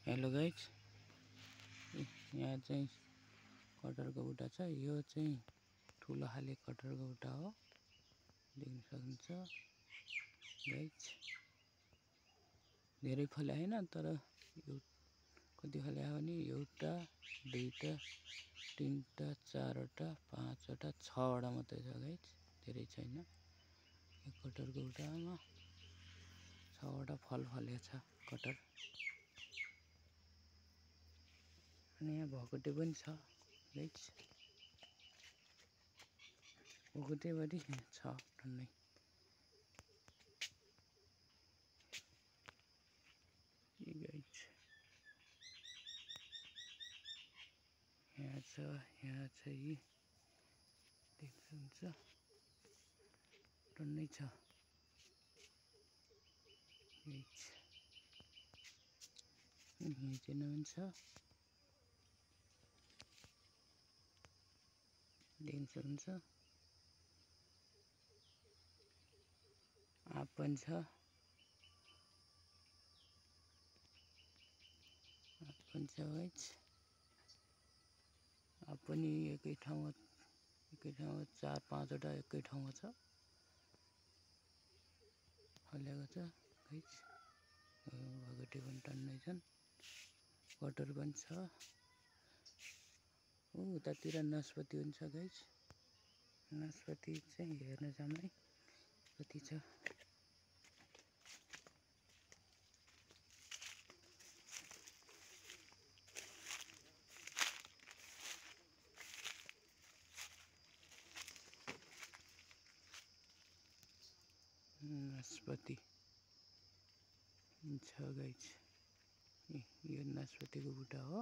Hello guys, यहाँ चाहिँ कटहरको बुट्टा छ। यो चाहिँ ठुलो खाले कटहरको बुट्टा हो, देख्न सक्नुहुन्छ गाइज। धेरै फले हैन, तर यो कति फले आयो भने एउटा, दुईटा, तीनटा, चारवटा, पाँचवटा, छवटा मात्रै छ गाइज, धेरै छैन। यो कटहरको बुट्टामा छवटा फल फलेको छ कटहर। अनि यहाँ भकुटे पनि छ गाइज, भकुटेभरि छ टन्नै। गाइज यहाँ छ यी देख्नुहुन्छ, टन्नै छ गाइज। यहाँ चाहिँ हुन्छ देख्न सक्नुहुन्छ, आँप पनि छ, गाइज। आँप पनि एकै ठाउँमा चार पाँचवटा एकै ठाउँमा छ, फलेको छ गाइज। भगटे पनि टन्नै छन्, कटहर पनि छ। उतातिर नासपति पनि छ गाइज। नासपति चाहिँ हेर्न जाउँ है कति छ। नासपति छ गाइज, यो नासपतिको बुट्टा हो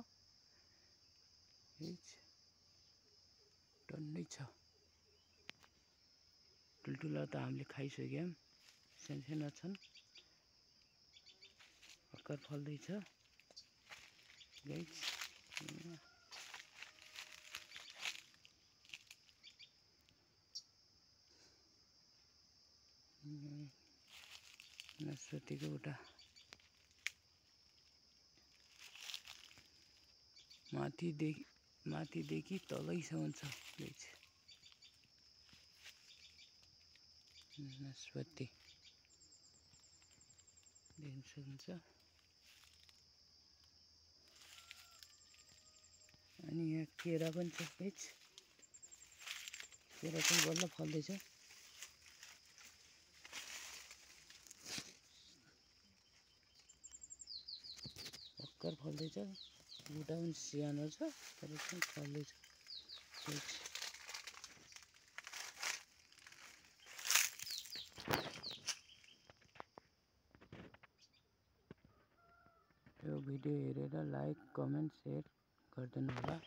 गाइज, टन्नै छ। ठुल्ठुला त हामीले खाइसक्यौँ, सानसाना छन्, भर्खर फल्दैछ गाइज। नासपतिको बुट्टा माथिदेखि तलैसम्म छ गाइज। नासपति देख्न सक्नुहुन्छ। अनि यहाँ केरा पनि छ गाइज, केरा पनि बल्ल फल्दैछ। भर्खर फल्दैछ, बुट्टा पनि सानो छ तर पनि फल्दैछ गाइज। यो भिडियो हेरेर लाइक, कमेन्ट, सेयर गरिदिनु होला।